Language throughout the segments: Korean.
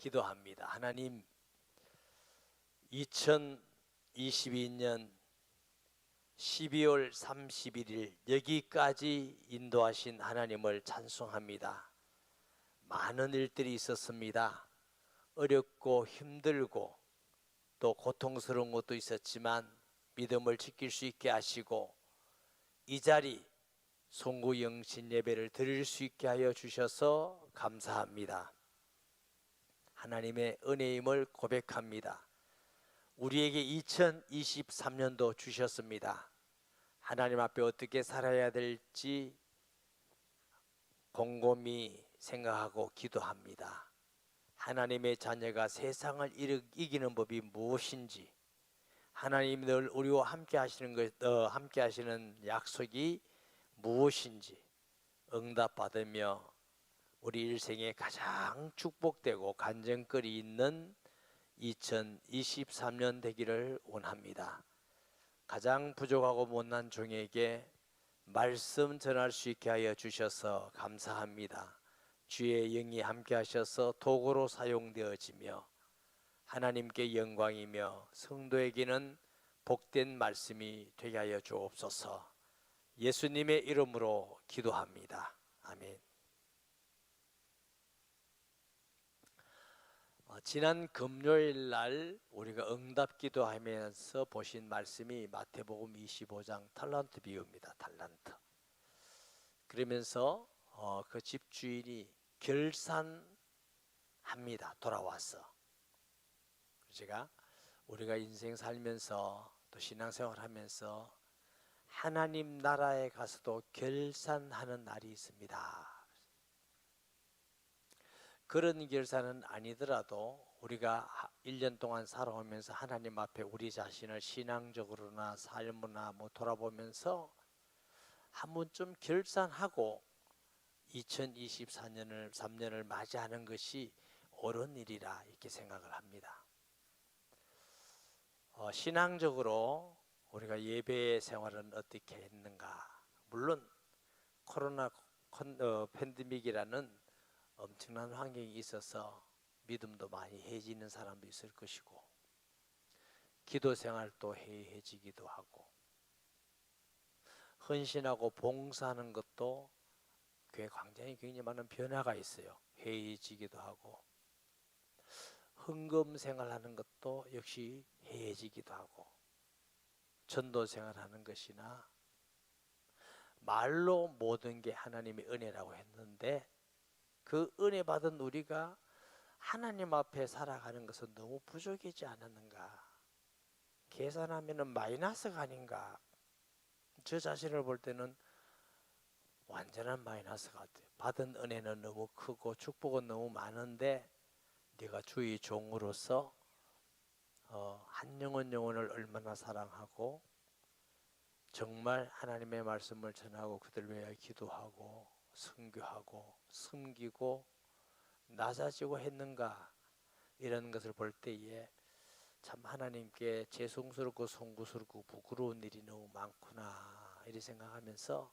기도합니다. 하나님, 2022년 12월 31일 여기까지 인도하신 하나님을 찬송합니다. 많은 일들이 있었습니다. 어렵고 힘들고 또 고통스러운 것도 있었지만 믿음을 지킬 수 있게 하시고 이 자리 송구영신 예배를 드릴 수 있게 하여 주셔서 감사합니다. 하나님의 은혜임을 고백합니다. 우리에게 2023년도 주셨습니다. 하나님 앞에 어떻게 살아야 될지 곰곰이 생각하고 기도합니다. 하나님의 자녀가 세상을 이기는 법이 무엇인지, 하나님 늘 우리와 함께 하시는 약속이 무엇인지 응답받으며 우리 일생에 가장 축복되고 간증거리 있는 2023년 되기를 원합니다. 가장 부족하고 못난 종에게 말씀 전할 수 있게 하여 주셔서 감사합니다. 주의 영이 함께 하셔서 도구로 사용되어지며 하나님께 영광이며 성도에게는 복된 말씀이 되게 하여 주옵소서. 예수님의 이름으로 기도합니다. 아멘. 지난 금요일 날 우리가 응답 기도하면서 보신 말씀이 마태복음 25장 탈란트 비유입니다. 탈란트. 그러면서 그 집주인이 결산합니다. 돌아와서. 제가 우리가 인생 살면서 또 신앙생활 하면서 하나님 나라에 가서도 결산하는 날이 있습니다. 그런 결산은 아니더라도 우리가 1년 동안 살아오면서 하나님 앞에 우리 자신을 신앙적으로나 삶이나 돌아보면서 한 번쯤 결산하고 2024년을 맞이하는 것이 옳은 일이라 이렇게 생각을 합니다. 신앙적으로 우리가 예배 생활은 어떻게 했는가? 물론 코로나 팬데믹이라는 엄청난 환경이 있어서 믿음도 많이 해지는 사람도 있을 것이고 기도 생활도 해지기도 하고 헌신하고 봉사하는 것도 교회 광장에 굉장히 많은 변화가 있어요. 해지기도 하고 헌금 생활하는 것도 역시 해지기도 하고 전도 생활하는 것이나 말로 모든 게 하나님의 은혜라고 했는데 그 은혜 받은 우리가 하나님 앞에 살아가는 것은 너무 부족하지 않았는가? 계산하면 마이너스가 아닌가? 저 자신을 볼 때는 완전한 마이너스 같아요. 받은 은혜는 너무 크고 축복은 너무 많은데 네가 주의 종으로서 한 영혼을 얼마나 사랑하고 정말 하나님의 말씀을 전하고 그들 위하여 기도하고 선교하고 섬기고 낮아지고 했는가 이런 것을 볼 때에 참 하나님께 죄송스럽고 송구스럽고 부끄러운 일이 너무 많구나 이렇게 생각하면서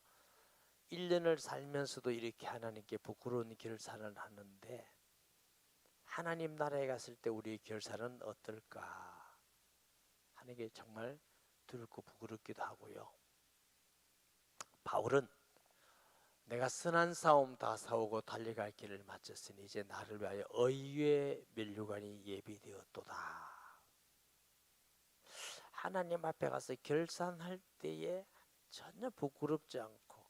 1년을 살면서도 이렇게 하나님께 부끄러운 결산을 하는데 하나님 나라에 갔을 때 우리의 결산은 어떨까 하는 게 정말 두렵고 부끄럽기도 하고요. 바울은 내가 선한 싸움 다 싸우고 달려갈 길을 마쳤으니 이제 나를 위하여 의의 면류관이 예비되었도다. 하나님 앞에 가서 결산할 때에 전혀 부끄럽지 않고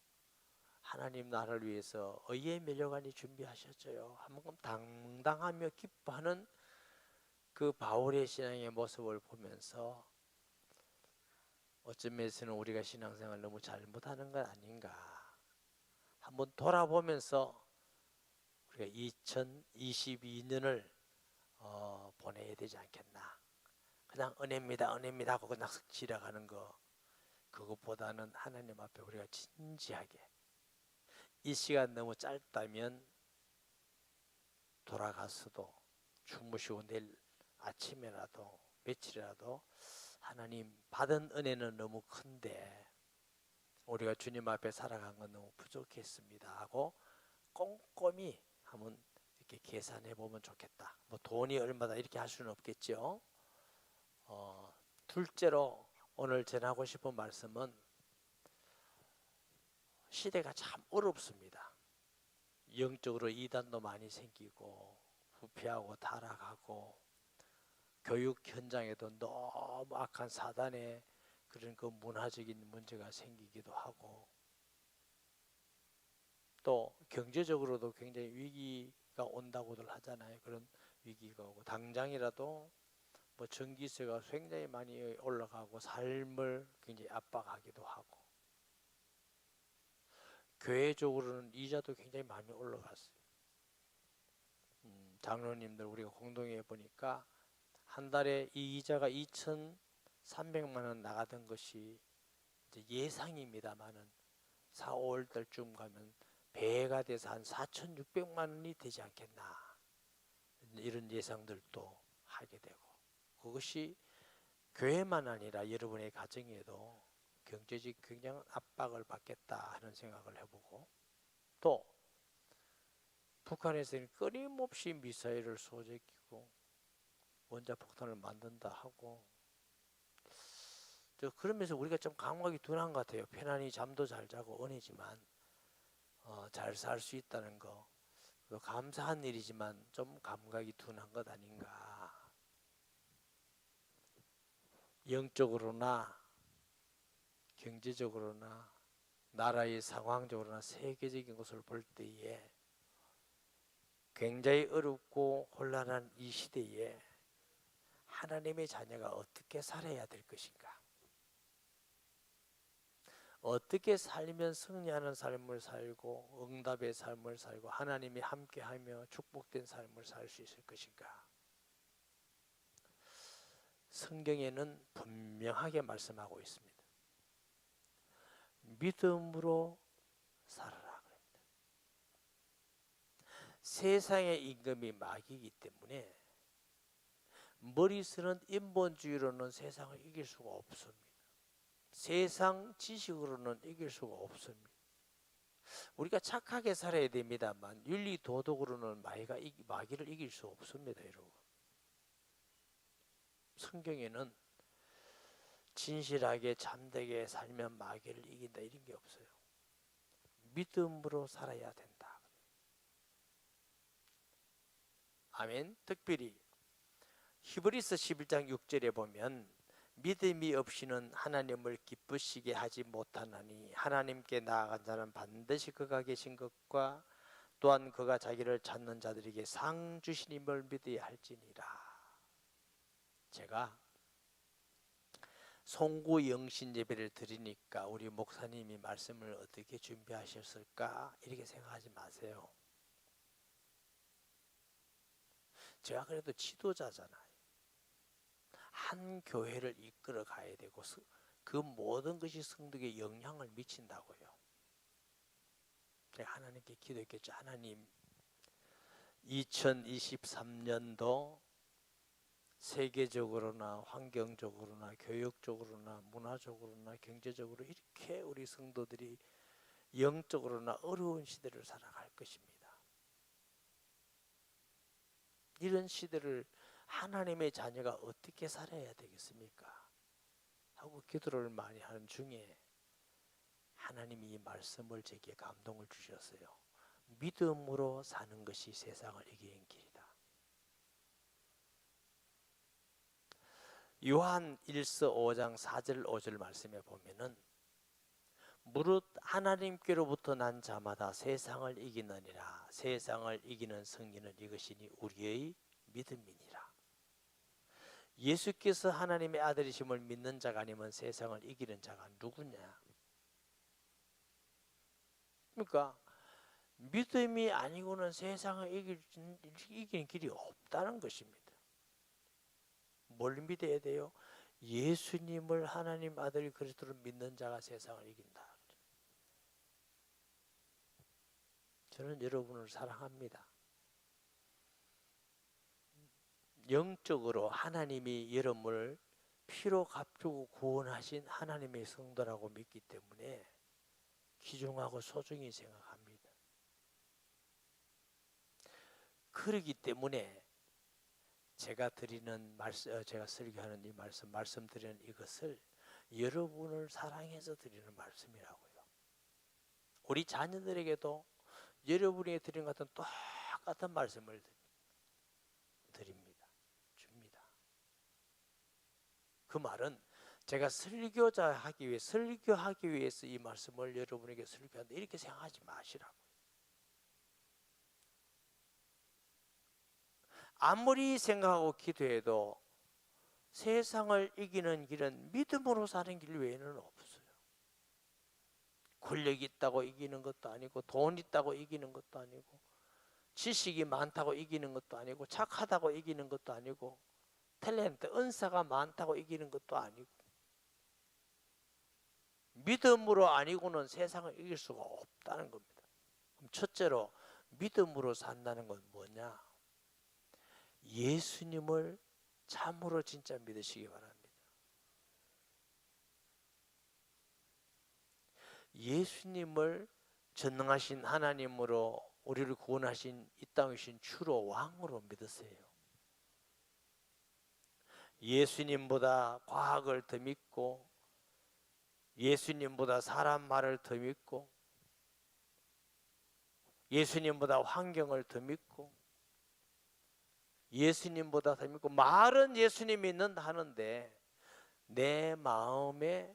하나님 나라를 위해서 의의 면류관이 준비하셨죠. 한번 당당하며 기뻐하는 그 바울의 신앙의 모습을 보면서 어쩌면 우리가 신앙생활 너무 잘못하는 건 아닌가. 한번 돌아보면서 우리가 2022년을 보내야 되지 않겠나. 그냥 은혜입니다 하고 그냥 지나가는 거 그것보다는 하나님 앞에 우리가 진지하게 이 시간 너무 짧다면 돌아가서도 주무시고 내일 아침에라도 며칠이라도 하나님 받은 은혜는 너무 큰데 우리가 주님 앞에 살아간 건 너무 부족했습니다 하고 꼼꼼히 한번 이렇게 계산해 보면 좋겠다. 돈이 얼마다 이렇게 할 수는 없겠죠. 둘째로 오늘 전하고 싶은 말씀은 시대가 참 어렵습니다. 영적으로 이단도 많이 생기고 부패하고 타락하고 교육 현장에도 너무 악한 사단의 그런 그 문화적인 문제가 생기기도 하고 또 경제적으로도 굉장히 위기가 온다고들 하잖아요. 그런 위기가 오고 당장이라도 뭐 전기세가 굉장히 많이 올라가고 삶을 굉장히 압박하기도 하고 교회적으로는 이자도 굉장히 많이 올라갔어요. 장로님들 우리가 공동회에 보니까 한 달에 이 이자가 2,300만 원 나가던 것이 이제 예상입니다만은 4, 5월 달쯤 가면 배가 돼서 한 4,600만 원이 되지 않겠나 이런 예상들도 하게 되고 그것이 교회만 아니라 여러분의 가정에도 경제적 굉장한 압박을 받겠다 하는 생각을 해보고 또 북한에서는 끊임없이 미사일을 쏘제끼고 원자폭탄을 만든다 하고 그러면서 우리가 좀 감각이 둔한 것 같아요. 편안히 잠도 잘 자고 은혜지만 잘 살 수 있다는 거 감사한 일이지만 좀 감각이 둔한 것 아닌가. 영적으로나 경제적으로나 나라의 상황적으로나 세계적인 것을 볼 때에 굉장히 어렵고 혼란한 이 시대에 하나님의 자녀가 어떻게 살아야 될 것인가? 어떻게 살면 승리하는 삶을 살고 응답의 삶을 살고 하나님이 함께하며 축복된 삶을 살 수 있을 것인가? 성경에는 분명하게 말씀하고 있습니다. 믿음으로 살아라 그럽니다. 세상의 임금이 마귀이기 때문에 머리쓰는 인본주의로는 세상을 이길 수가 없습니다. 세상 지식으로는 이길 수가 없습니다. 우리가 착하게 살아야 됩니다만 윤리 도덕으로는 마귀를 이길 수 없습니다. 여러분. 성경에는 진실하게 참되게 살면 마귀를 이긴다 이런 게 없어요. 믿음으로 살아야 된다. 아멘. 특별히 히브리서 11장 6절에 보면 믿음이 없이는 하나님을 기쁘시게 하지 못하나니 하나님께 나아간 자는 반드시 그가 계신 것과 또한 그가 자기를 찾는 자들에게 상 주시님을 믿어야 할지니라. 제가 송구 영신 예배를 드리니까 우리 목사님이 말씀을 어떻게 준비하셨을까 이렇게 생각하지 마세요. 제가 그래도 지도자잖아요. 한 교회를 이끌어 가야 되고 그 모든 것이 성도에게 영향을 미친다고요. 제가 하나님께 기도했겠죠. 하나님 2023년도 세계적으로나 환경적으로나 교육적으로나 문화적으로나 경제적으로 이렇게 우리 성도들이 영적으로나 어려운 시대를 살아갈 것입니다. 이런 시대를 하나님의 자녀가 어떻게 살아야 되겠습니까? 하고 기도를 많이 하는 중에 하나님이 이 말씀을 제게 감동을 주셨어요. 믿음으로 사는 것이 세상을 이기는 길이다. 요한 1서 5장 4절 5절 말씀에 보면은 무릇 하나님께로부터 난 자마다 세상을 이기느니라. 세상을 이기는 승리는 이것이니 우리의 믿음이니라. 예수께서 하나님의 아들이심을 믿는 자가 아니면 세상을 이기는 자가 누구냐? 그러니까 믿음이 아니고는 세상을 이기는 길이 없다는 것입니다. 뭘 믿어야 돼요? 예수님을 하나님 아들 그리스도를 믿는 자가 세상을 이긴다. 저는 여러분을 사랑합니다. 영적으로 하나님이 여러분을 피로 값주고 구원하신 하나님의 성도라고 믿기 때문에 귀중하고 소중히 생각합니다. 그렇기 때문에 제가 설교하는 이 말씀드리는 이것을 여러분을 사랑해서 드리는 말씀이라고요. 우리 자녀들에게도 여러분이 드린 것 같은 똑같은 말씀을 드립니다. 줍니다. 그 말은 제가 설교하기 위해서 이 말씀을 여러분에게 설교한다 이렇게 생각하지 마시라고. 아무리 생각하고 기도해도 세상을 이기는 길은 믿음으로 사는 길 외에는 없어요. 권력이 있다고 이기는 것도 아니고, 돈 있다고 이기는 것도 아니고, 지식이 많다고 이기는 것도 아니고, 착하다고 이기는 것도 아니고, 탤런트, 은사가 많다고 이기는 것도 아니고, 믿음으로 아니고는 세상을 이길 수가 없다는 겁니다. 그럼 첫째로 믿음으로 산다는 건 뭐냐? 예수님을 참으로 진짜 믿으시기 바랍니다. 예수님을 전능하신 하나님으로 우리를 구원하신 이 땅에 오신 주로 왕으로 믿으세요. 예수님보다 과학을 더 믿고, 예수님보다 사람 말을 더 믿고, 예수님보다 환경을 더 믿고, 예수님보다 더 믿고, 말은 예수님 믿는다 하는데 내 마음에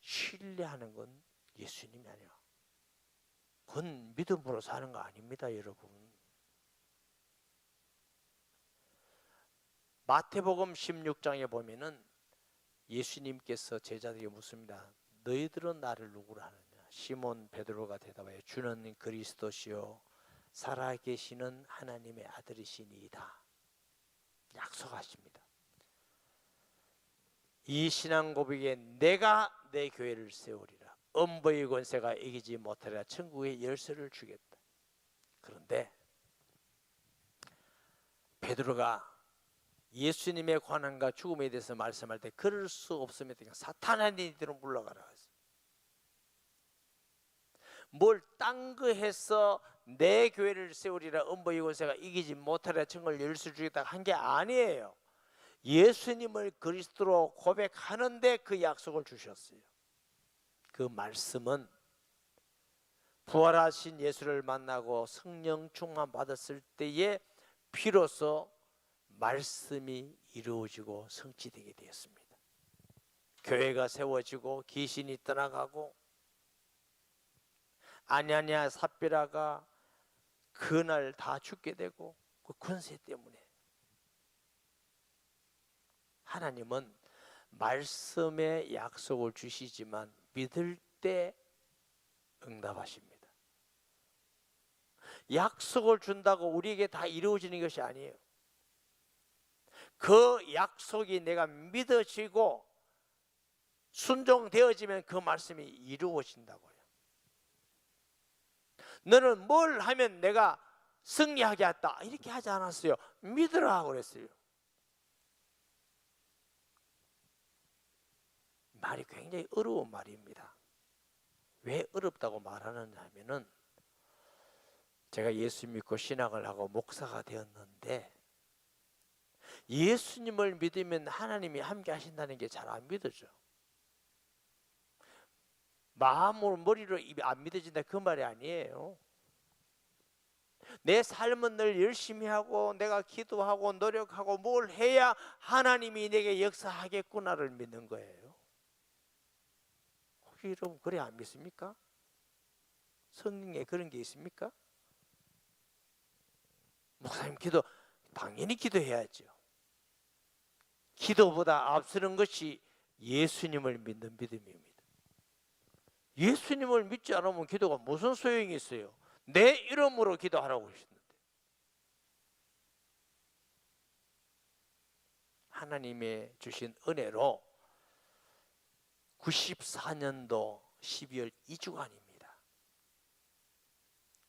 신뢰하는 건 예수님이 아니라 그건 믿음으로 사는 거 아닙니다, 여러분. 마태복음 16장에 보면은 예수님께서 제자들에게 묻습니다. 너희들은 나를 누구라 하느냐? 시몬 베드로가 대답하여 주는 그리스도시요 살아계시는 하나님의 아들이시니이다. 약속하십니다. 이 신앙 고백에 내가 내 교회를 세우리라. 음부의 권세가 이기지 못하리라. 천국의 열쇠를 주겠다. 그런데 베드로가 예수님의 고난과 죽음에 대해서 말씀할 때 그럴 수 없으면 사탄아 니들은 물러가라. 뭘 딴 거 해서 내 교회를 세우리라. 음부의 권세가 이기지 못하리라. 천국을 열쇠를 주겠다 한 게 아니에요. 예수님을 그리스도로 고백하는데 그 약속을 주셨어요. 그 말씀은 부활하신 예수를 만나고 성령 충만 받았을 때에 비로소 말씀이 이루어지고 성취되게 되었습니다. 교회가 세워지고 귀신이 떠나가고 아냐냐 삽비라가 그날 다 죽게 되고 그 권세 때문에 하나님은 말씀의 약속을 주시지만 믿을 때 응답하십니다. 약속을 준다고 우리에게 다 이루어지는 것이 아니에요. 그 약속이 내가 믿어지고 순종되어지면 그 말씀이 이루어진다고요. 너는 뭘 하면 내가 승리하게 했다 이렇게 하지 않았어요. 믿으라고 그랬어요. 말이 굉장히 어려운 말입니다. 왜 어렵다고 말하느냐 하면은 제가 예수 믿고 신학을 하고 목사가 되었는데 예수님을 믿으면 하나님이 함께 하신다는 게 잘 안 믿어져. 마음으로 머리로 안 믿어진다 그 말이 아니에요. 내 삶은 늘 열심히 하고 내가 기도하고 노력하고 뭘 해야 하나님이 내게 역사하겠구나를 믿는 거예요. 혹시 여러분 그래 안 믿습니까? 성경에 그런 게 있습니까? 목사님 기도 당연히 기도해야죠. 기도보다 앞서는 것이 예수님을 믿는 믿음입니다. 예수님을 믿지 않으면 기도가 무슨 소용이 있어요? 내 이름으로 기도하라고 하시는데 하나님의 주신 은혜로 94년도 12월 2주간입니다.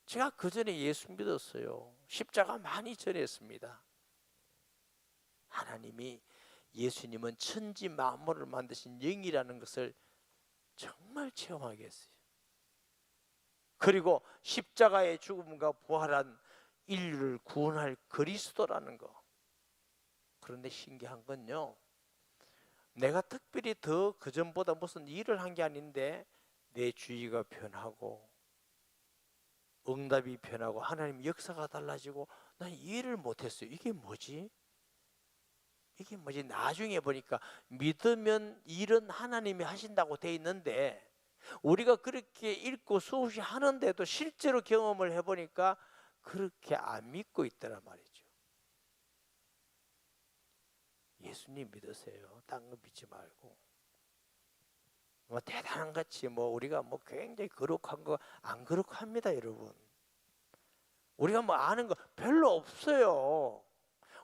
제가 그 전에 예수 믿었어요. 십자가 많이 전했습니다. 하나님이 예수님은 천지 만물을 만드신 영이라는 것을 정말 체험하게 했어요. 그리고 십자가의 죽음과 부활한 인류를 구원할 그리스도라는 거, 그런데 신기한 건요, 내가 특별히 더 그전보다 무슨 일을 한 게 아닌데 내 주의가 변하고 응답이 변하고 하나님 역사가 달라지고 난 이해를 못했어요. 이게 뭐지? 이게 뭐지? 나중에 보니까 믿으면 일은 하나님이 하신다고 돼 있는데 우리가 그렇게 읽고 수없이 하는데도 실제로 경험을 해보니까 그렇게 안 믿고 있더란 말이죠. 예수님 믿으세요. 딴 거 믿지 말고. 뭐 대단한 같이 뭐 우리가 뭐 굉장히 거룩한 거 안 거룩합니다, 여러분. 우리가 뭐 아는 거 별로 없어요.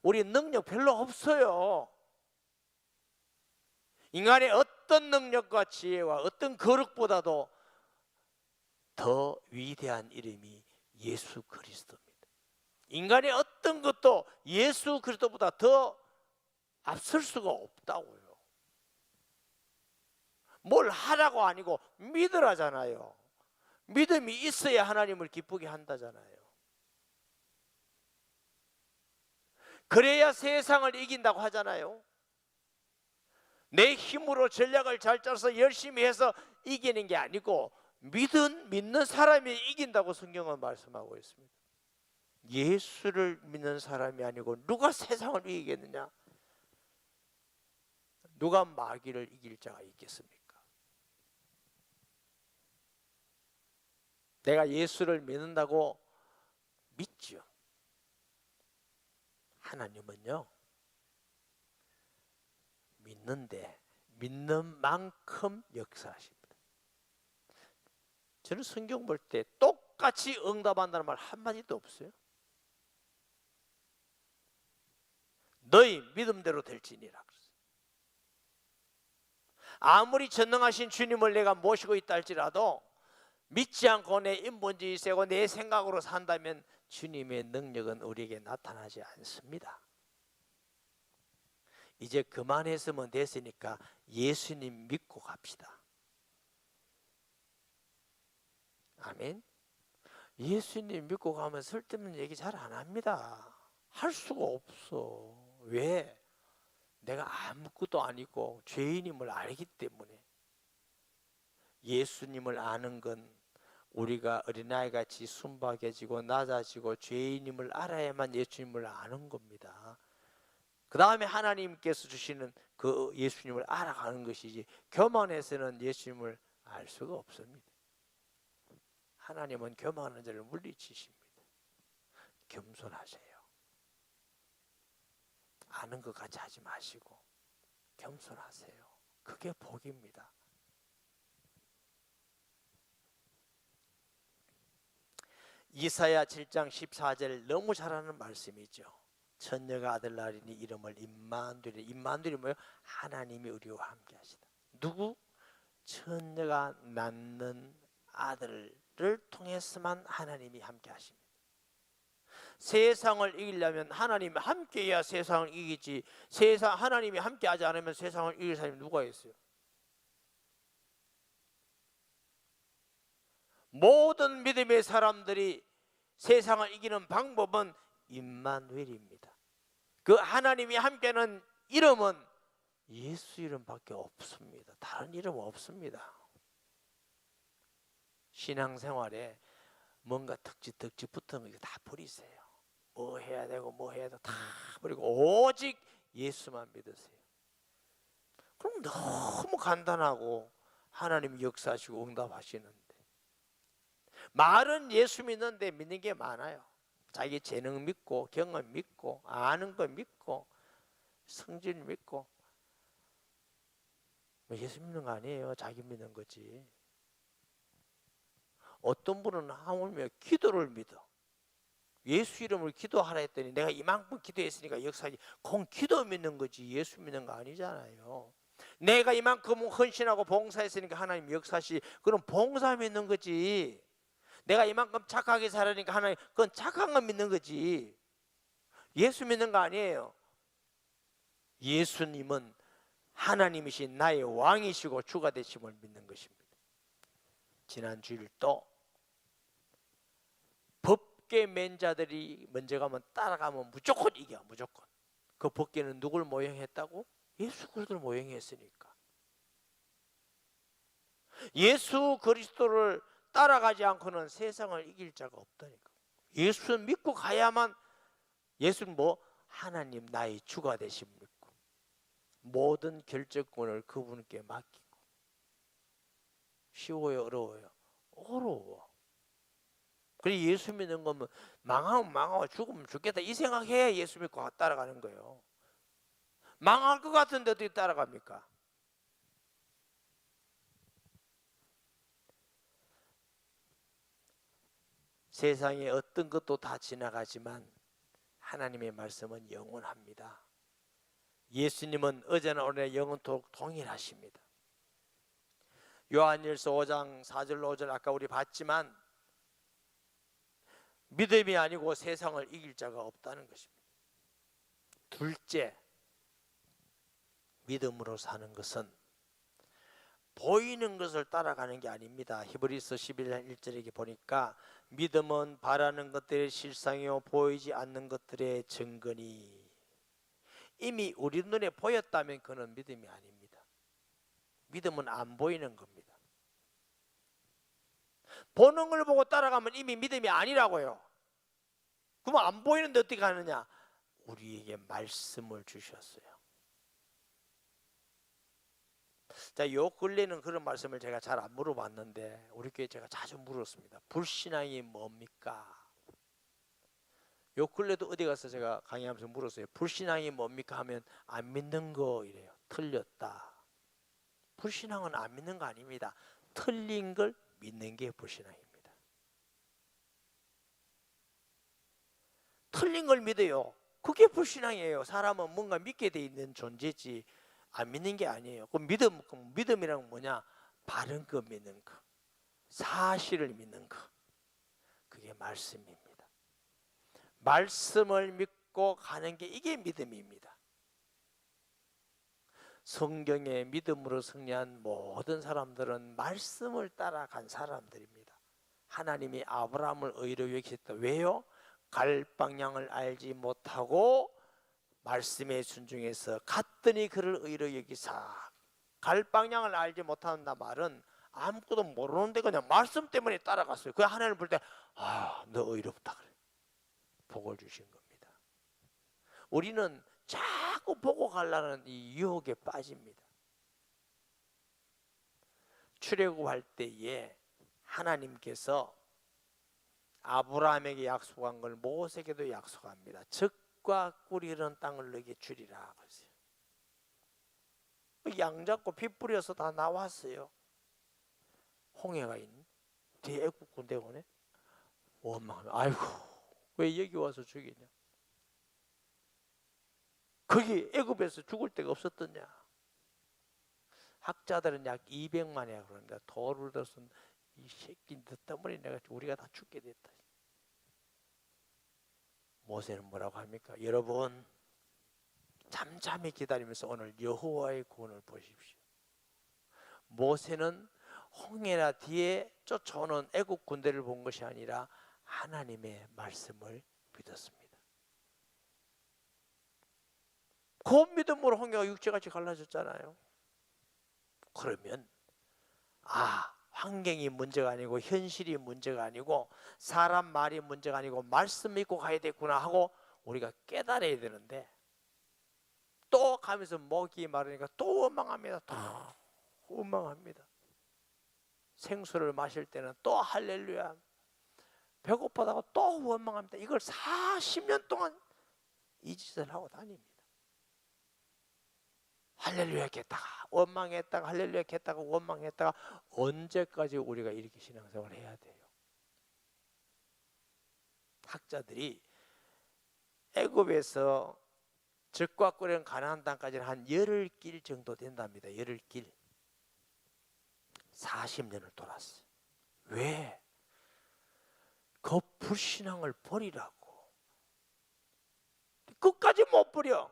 우리 능력 별로 없어요. 인간의 어떤 능력과 지혜와 어떤 거룩보다도 더 위대한 이름이 예수 그리스도입니다. 인간의 어떤 것도 예수 그리스도보다 더 앞설 수가 없다고요. 뭘 하라고 아니고 믿으라잖아요. 믿음이 있어야 하나님을 기쁘게 한다잖아요. 그래야 세상을 이긴다고 하잖아요. 내 힘으로 전략을 잘 짜서 열심히 해서 이기는 게 아니고 믿는 사람이 이긴다고 성경은 말씀하고 있습니다. 예수를 믿는 사람이 아니고 누가 세상을 이기겠느냐? 누가 마귀를 이길 자가 있겠습니까? 내가 예수를 믿는다고 믿죠. 하나님은요, 믿는데 믿는 만큼 역사하십니다. 저는 성경 볼 때 똑같이 응답한다는 말 한마디도 없어요. 너희 믿음대로 될지니라. 아무리 전능하신 주님을 내가 모시고 있다 할지라도 믿지 않고 내 인본주의 세고 내 생각으로 산다면 주님의 능력은 우리에게 나타나지 않습니다. 이제 그만했으면 됐으니까 예수님 믿고 갑시다. 아멘. 예수님 믿고 가면 쓸데없는 얘기 잘 안 합니다. 할 수가 없어. 왜? 내가 아무것도 아니고 죄인임을 알기 때문에. 예수님을 아는 건 우리가 어린아이같이 순박해지고 낮아지고 죄인임을 알아야만 예수님을 아는 겁니다. 그 다음에 하나님께서 주시는 그 예수님을 알아가는 것이지 교만해서는 예수님을 알 수가 없습니다. 하나님은 교만한 자를 물리치십니다. 겸손하세요. 아는 것 같이 하지 마시고 겸손하세요. 그게 복입니다. 이사야 7장 14절 너무 잘 아는 말씀이죠. 처녀가 아들 낳으리니 이름을 임마누엘. 임마누엘이 뭐예요? 하나님이 우리와 함께 하시다. 누구? 처녀가 낳는 아들을 통해서만 하나님이 함께 하십니다. 세상을 이기려면 하나님이 함께해야 세상을 이기지, 하나님이 함께하지 않으면 세상을 이길 사람이 누가 있어요? 모든 믿음의 사람들이 세상을 이기는 방법은 임마누엘입니다. 그 하나님이 함께하는 이름은 예수 이름밖에 없습니다. 다른 이름 없습니다. 신앙생활에 뭔가 덕지 붙은 거 다 버리세요. 뭐 해야 되고 뭐 해야 되고 다 버리고 오직 예수만 믿으세요. 그럼 너무 간단하고 하나님이 역사하시고 응답하시는데, 말은 예수 믿는데 믿는 게 많아요. 자기 재능 믿고 경험 믿고 아는 거 믿고 성질 믿고. 예수 믿는 거 아니에요. 자기 믿는 거지. 어떤 분은 하물며 기도를 믿어. 예수 이름을 기도하라 했더니 내가 이만큼 기도했으니까 역사하지. 그건 기도 믿는 거지 예수 믿는 거 아니잖아요. 내가 이만큼 헌신하고 봉사했으니까 하나님 역사하시. 그럼 봉사 믿는 거지. 내가 이만큼 착하게 살으니까 하나님, 그건 착한 거 믿는 거지 예수 믿는 거 아니에요. 예수님은 하나님이신 나의 왕이시고 주가 되심을 믿는 것입니다. 지난 주일도 법계 맨자들이 먼저 가면 따라가면 무조건 이겨. 무조건. 그 벗개는 누굴 모형했다고? 예수 그리스도를 모형했으니까. 예수 그리스도를 따라가지 않고는 세상을 이길 자가 없다니까. 예수 믿고 가야만. 예수는 뭐? 하나님 나의 주가 되심 믿고 모든 결정권을 그분께 맡기고. 쉬워요, 어려워요? 어려워. 그래, 예수 믿는 거면 망하면 망하고 죽으면 죽겠다 이 생각해야 예수 믿고 따라가는 거예요. 망할 것 같은데 어떻게 따라갑니까? 세상에 어떤 것도 다 지나가지만 하나님의 말씀은 영원합니다. 예수님은 어제나 오늘나 영원토록 동일하십니다. 요한일서 5장 4절 5절 아까 우리 봤지만 믿음이 아니고 세상을 이길 자가 없다는 것입니다. 둘째, 믿음으로 사는 것은 보이는 것을 따라가는 게 아닙니다. 히브리서 11장 1절에 보니까 믿음은 바라는 것들의 실상이요 보이지 않는 것들의 증거니. 이미 우리 눈에 보였다면 그는 믿음이 아닙니다. 믿음은 안 보이는 겁니다. 보는 걸 보고 따라가면 이미 믿음이 아니라고요. 그러면 안 보이는데 어떻게 하느냐? 우리에게 말씀을 주셨어요. 자, 요 근래는 그런 말씀을 제가 잘 안 물어봤는데 우리 교회 제가 자주 물었습니다. 불신앙이 뭡니까? 요 근래도 어디 가서 제가 강의하면서 물었어요. 불신앙이 뭡니까 하면 안 믿는 거 이래요. 틀렸다. 불신앙은 안 믿는 거 아닙니다. 틀린 걸 믿는 게 불신앙입니다. 틀린 걸 믿어요. 그게 불신앙이에요. 사람은 뭔가 믿게 돼 있는 존재지 안 믿는 게 아니에요. 그 믿음이란 뭐냐? 바른 거 믿는 거, 사실을 믿는 거. 그게 말씀입니다. 말씀을 믿고 가는 게 이게 믿음입니다. 성경에 믿음으로 승리한 모든 사람들은 말씀을 따라간 사람들입니다. 하나님이 아브라함을 의로 여기셨다. 왜요? 갈 방향을 알지 못하고 말씀에 순종해서 갔더니 그를 의로 여기사. 갈 방향을 알지 못한다 말은 아무것도 모르는데 그냥 말씀 때문에 따라갔어요. 그 하나님을 볼 때 너 의롭다 그래. 복을 주신 겁니다. 우리는 자꾸 보고 가려는 이 유혹에 빠집니다. 출애굽할 때에 하나님께서 아브라함에게 약속한 걸 모세에게도 약속합니다. 젖과 꿀이 흐르는 땅을 너에게 주리라. 양 잡고 피 뿌려서 다 나왔어요. 홍해가 있는 뒤에 애국 군대 오네. 원망하면 아이고 왜 여기 와서 죽이냐. 거기 애굽에서 죽을 데가 없었더냐. 학자들은 약 200만이야 그럽니다. 돌을 들어서 이 새끼 너 때문에 우리가 다 죽게 됐다. 모세는 뭐라고 합니까? 여러분 잠잠히 기다리면서 오늘 여호와의 구원을 보십시오. 모세는 홍해나 뒤에 쫓아오는 애국 군대를 본 것이 아니라 하나님의 말씀을 믿었습니다. 그 믿음으로 홍해가 육지같이 갈라졌잖아요. 그러면 환경이 문제가 아니고 현실이 문제가 아니고 사람 말이 문제가 아니고 말씀 믿고 가야 되구나 하고 우리가 깨달아야 되는데 또 가면서 목이 마르니까 또 원망합니다. 또 원망합니다. 생수를 마실 때는 또 할렐루야. 배고프다고 또 원망합니다. 이걸 40년 동안 이 짓을 하고 다닙니다. 할렐루야 했다가 원망했다가 할렐루야 했다가 원망했다가 언제까지 우리가 이렇게 신앙생활을 해야 돼요? 학자들이 애굽에서 젖과 꿀은 가나안 땅까지는 한 열흘 길 정도 된답니다. 열흘 길. 40년을 돌았어요. 왜? 그 불신앙을 버리라고. 끝까지 못 버려.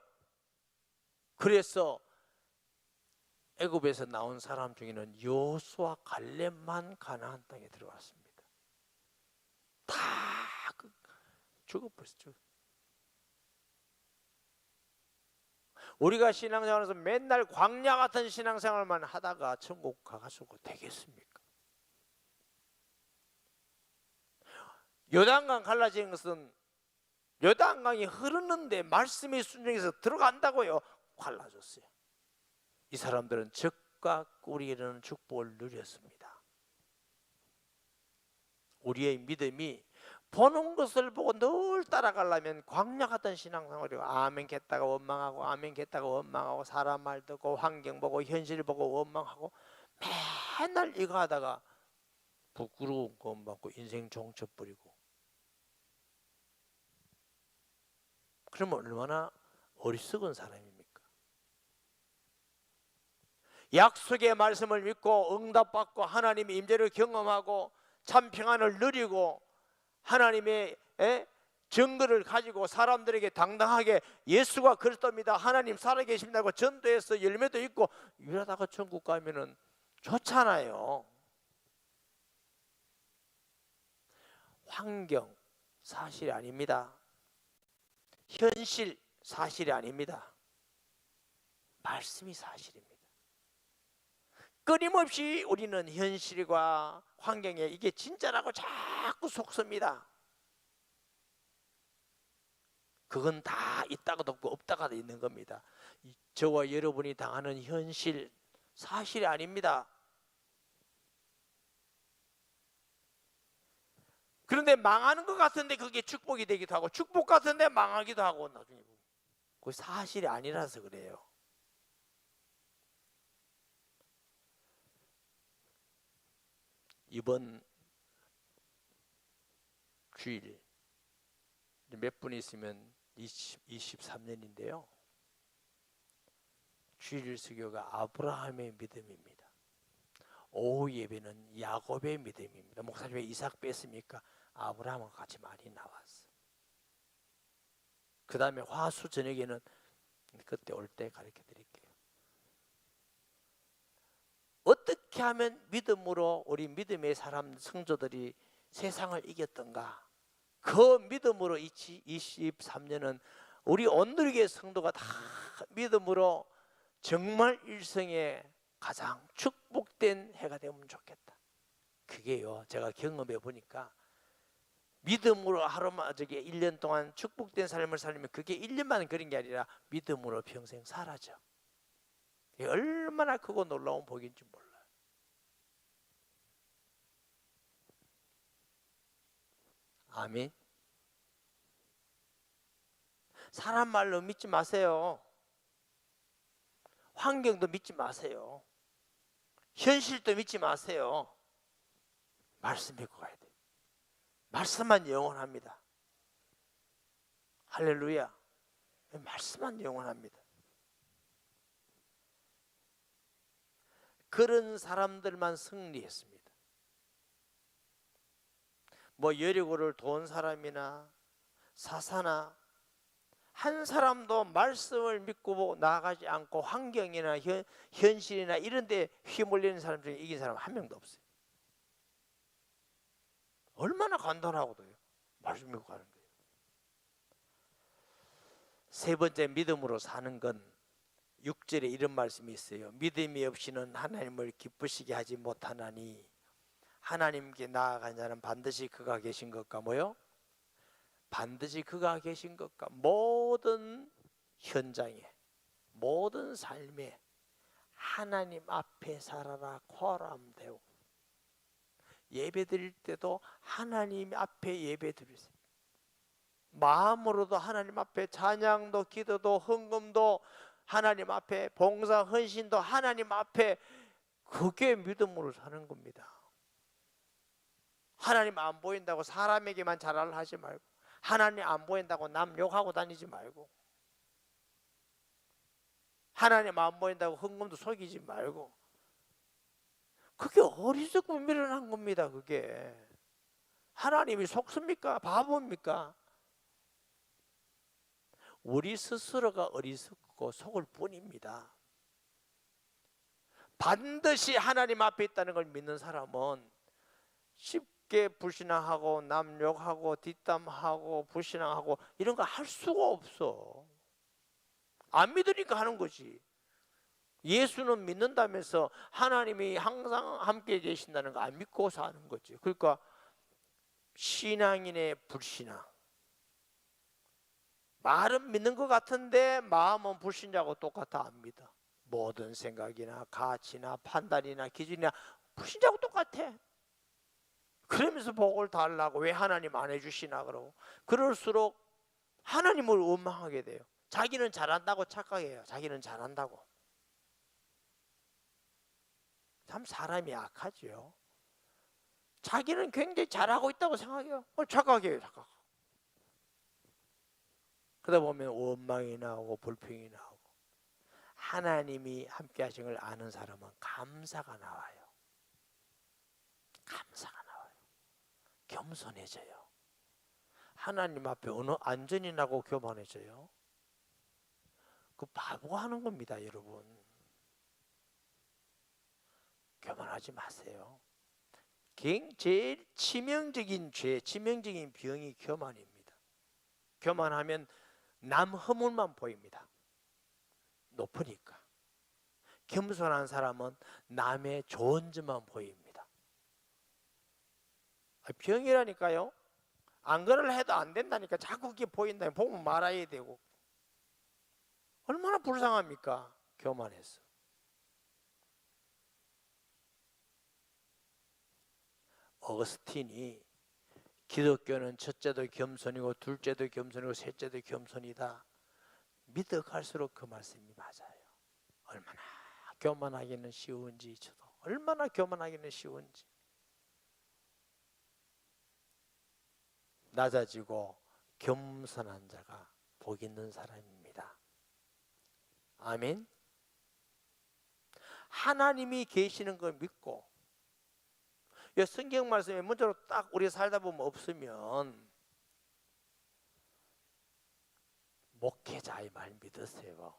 그래서 애굽에서 나온 사람 중에는 여호수아 갈렙만 가나안 땅에 들어왔습니다. 다 죽어버렸죠. 우리가 신앙생활에서 맨날 광야 같은 신앙생활만 하다가 천국 가가지고 되겠습니까? 요단강 갈라지는 것은 요단강이 흐르는데 말씀이 순종해서 들어간다고요. 갈라졌어요. 이 사람들은 적과 꿀이 이르는 축복을 누렸습니다. 우리의 믿음이 보는 것을 보고 늘 따라가려면 광야 같은 신앙생활이고, 아멘 겠다가 원망하고, 아멘 겠다가 원망하고, 사람 말 듣고, 환경 보고, 현실 보고 원망하고, 맨날 이거 하다가 부끄러운 거 받고 인생 종쳐 버리고, 그러면 얼마나 어리석은 사람입니까? 약속의 말씀을 믿고 응답받고 하나님의 임재를 경험하고 참 평안을 누리고 하나님의 증거를 가지고 사람들에게 당당하게 예수가 그리스도입니다, 하나님 살아계십니다고 전도해서 열매도 있고 이러다가 천국 가면은 좋잖아요. 환경 사실이 아닙니다. 현실 사실이 아닙니다. 말씀이 사실입니다. 끊임없이 우리는 현실과 환경에 이게 진짜라고 자꾸 속습니다. 그건 다 있다가도 없고 없다가도 있는 겁니다. 저와 여러분이 당하는 현실 사실이 아닙니다. 그런데 망하는 것 같은데 그게 축복이 되기도 하고, 축복 같은데 망하기도 하고, 나중에 그 사실이 아니라서 그래요. 이번 주일 몇 분 있으면 23년인데요. 주일 수교가 아브라함의 믿음입니다. 오후 예배는 야곱의 믿음입니다. 목사님 왜 이삭 뺐습니까? 아브라함과 같이 많이 나왔어. 그 다음에 화수 저녁에는 그때 올 때 가르쳐 드릴게요. 어떻게 하면 믿음으로 우리 믿음의 사람 성도들이 세상을 이겼던가? 그 믿음으로 23년은 우리 온누리교회 성도가 다 믿음으로 정말 일생에 가장 축복된 해가 되면 좋겠다. 그게요, 제가 경험해 보니까 믿음으로 하루만 1년 동안 축복된 삶을 살면 그게 1년만 그런 게 아니라 믿음으로 평생 살아죠. 이게 얼마나 크고 놀라운 복인지 몰라요. 아멘. 사람 말로 믿지 마세요. 환경도 믿지 마세요. 현실도 믿지 마세요. 말씀 믿고 가야 돼요. 말씀만 영원합니다. 할렐루야. 말씀만 영원합니다. 그런 사람들만 승리했습니다. 뭐 여리고를 도운 사람이나 사사나 한 사람도 말씀을 믿고 나아가지 않고 환경이나 현실이나 이런 데 휘몰리는 사람 중에 이긴 사람 한 명도 없어요. 얼마나 간단하거든요. 말씀 믿고 가는 거예요. 세 번째, 믿음으로 사는 건 6절에 이런 말씀이 있어요. 믿음이 없이는 하나님을 기쁘시게 하지 못하나니 하나님께 나아간 자는 반드시 그가 계신 것과 뭐요? 반드시 그가 계신 것과 모든 현장에 모든 삶에 하나님 앞에 살아라 코람되고, 예배 드릴 때도 하나님 앞에 예배 드리세요. 마음으로도 하나님 앞에 찬양도 기도도 헌금도 하나님 앞에 봉사 헌신도 하나님 앞에, 그게 믿음으로 사는 겁니다. 하나님 안 보인다고 사람에게만 자랑을 하지 말고, 하나님 안 보인다고 남 욕하고 다니지 말고, 하나님 안 보인다고 헌금도 속이지 말고, 그게 어리석고 미련한 겁니다. 그게 하나님이 속습니까? 바보입니까? 우리 스스로가 어리석고 속을 뿐입니다. 반드시 하나님 앞에 있다는 걸 믿는 사람은 쉽게 불신앙하고 남 욕하고 뒷담하고 불신앙하고 이런 거 할 수가 없어. 안 믿으니까 하는 거지. 예수는 믿는다면서 하나님이 항상 함께 계신다는 거 안 믿고 사는 거지. 그러니까 신앙인의 불신앙. 말은 믿는 것 같은데 마음은 불신자하고 똑같아. 안 믿어. 모든 생각이나 가치나 판단이나 기준이나 불신자하고 똑같아. 그러면서 복을 달라고 왜 하나님 안 해주시나 그러고, 그럴수록 하나님을 원망하게 돼요. 자기는 잘한다고 착각해요. 자기는 잘한다고. 참 사람이 악하죠. 자기는 굉장히 잘하고 있다고 생각해요. 착각해요. 착각. 그러다 보면 원망이 나오고 불평이 나오고. 하나님이 함께 하신 걸 아는 사람은 감사가 나와요. 감사가 나와요. 겸손해져요. 하나님 앞에 어느 안전이 나고 교만해져요. 그 바보가 하는 겁니다, 여러분. 교만하지 마세요. 제일 치명적인 죄, 치명적인 병이 교만입니다. 교만하면 남 허물만 보입니다. 높으니까. 겸손한 사람은 남의 좋은 점만 보입니다. 병이라니까요. 안 그러려 해도 안 된다니까. 자꾸 그게 보인다. 보면 말아야 되고. 얼마나 불쌍합니까? 교만해서. 어거스틴이 기독교는 첫째도 겸손이고 둘째도 겸손이고 셋째도 겸손이다. 믿어갈수록 그 말씀이 맞아요. 얼마나 교만하기는 쉬운지, 저도 얼마나 교만하기는 쉬운지. 낮아지고 겸손한 자가 복 있는 사람입니다. 아멘. 하나님이 계시는 걸 믿고, 성경 말씀에 문자로 딱 우리 살다 보면 없으면 목회자의 말 믿으세요.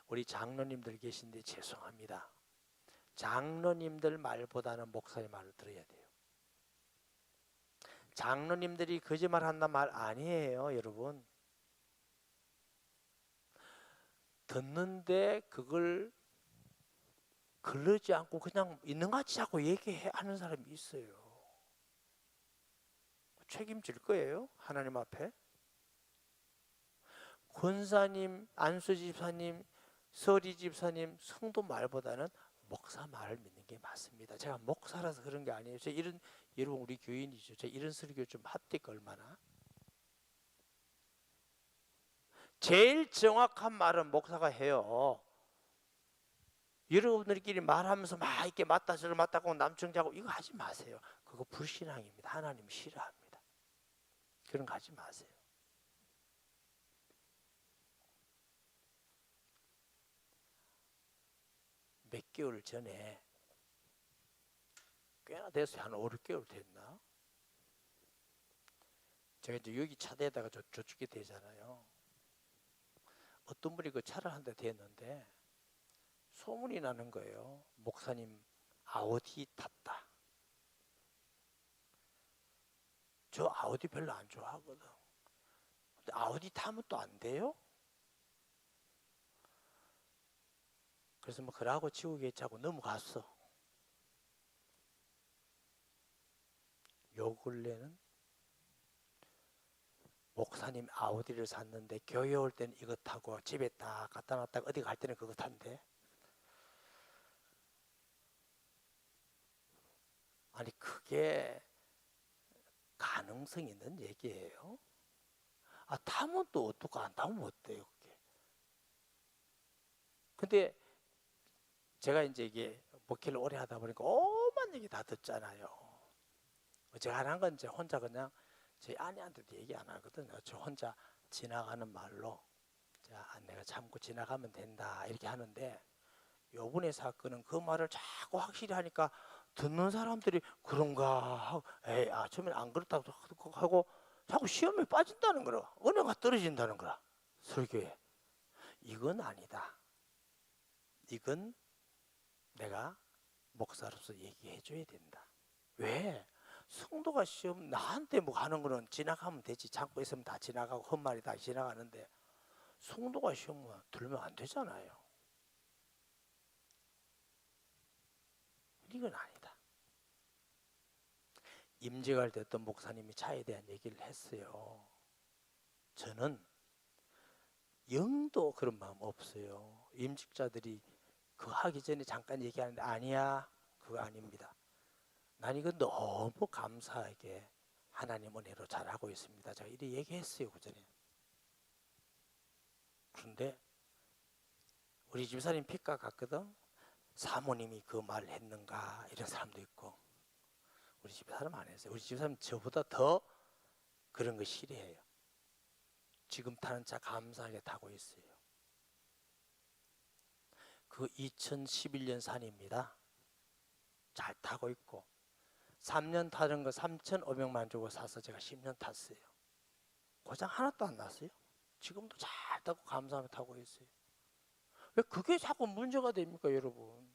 우리 장로님들 계신데 죄송합니다. 장로님들 말보다는 목사의 말을 들어야 돼요. 장로님들이 거짓말 한단 말 아니에요, 여러분. 듣는데 그걸 걸르지 않고 그냥 있는 것 같이 자꾸 얘기하는 사람이 있어요. 책임질 거예요, 하나님 앞에. 권사님, 안수 집사님, 서리 집사님, 성도 말보다는 목사 말을 믿는 게 맞습니다. 제가 목사라서 그런 게 아니에요. 여러분 우리 교인이죠. 제가 이런 설교 좀 합니까 얼마나? 제일 정확한 말은 목사가 해요. 여러분들끼리 말하면서 막 이렇게 맞다 저를 맞다고 남청자고 이거 하지 마세요. 그거 불신앙입니다. 하나님 싫어합니다. 그런 거 하지 마세요. 몇 개월 전에, 꽤나 됐어요. 한 5, 6개월 됐나? 제가 이제 여기 차대에다가 저쪽에 되잖아요. 어떤 분이 그 차를 한 대 대는데 소문이 나는 거예요. 목사님 아우디 탔다. 저 아우디 별로 안 좋아하거든. 근데 아우디 타면 또 안 돼요? 그래서 뭐 그러고 치고 개차고 넘어갔어. 요 근래는 목사님 아우디를 샀는데 교회 올 때는 이거 타고 집에 딱 갖다 놨다가 어디 갈 때는 그거 탄대. 아니 그게 가능성 있는 얘기예요? 타면 또 어떡고 안 타면 어때요 그게? 근데 제가 이제 이게 목회를 오래 하다 보니까 오만 얘기 다 듣잖아요. 제가 하는 건 이제 혼자 그냥 제 아내한테도 얘기 안 하거든요. 저 혼자 지나가는 말로 내가 참고 지나가면 된다 이렇게 하는데, 요번에 사건은 그 말을 자꾸 확실히 하니까 듣는 사람들이 그런가 하고, 에이 처음엔 안 그렇다고 하고 자꾸 시험에 빠진다는 거라, 은혜가 떨어진다는 거라. 설교에 이건 아니다. 이건 내가 목사로서 얘기해 줘야 된다. 왜? 성도가 시험 나한테 뭐 하는 거는 지나가면 되지. 참고 있으면 다 지나가고 헛말이 다 지나가는데, 성도가 시험 들면 안 되잖아요. 이건 아니다. 임직할 때 어떤 목사님이 차에 대한 얘기를 했어요. 저는 영도 그런 마음 없어요. 임직자들이 그거 하기 전에 잠깐 얘기하는데 아니야, 그거 아닙니다. 난 이거 너무 감사하게 하나님 은혜로 잘하고 있습니다. 제가 이렇게 얘기했어요, 그전에. 그런데 우리 집사님 피가 같거든. 사모님이 그 말을 했는가 이런 사람도 있고, 우리 집사람 안 했어요. 우리 집사람 저보다 더 그런 거 싫어해요. 지금 타는 차 감사하게 타고 있어요. 그 2011년 산입니다. 잘 타고 있고 3년 타는 거 3,500만 원 주고 사서 제가 10년 탔어요. 고장 하나도 안 났어요. 지금도 잘 타고 감사하게 타고 있어요. 왜 그게 자꾸 문제가 됩니까, 여러분?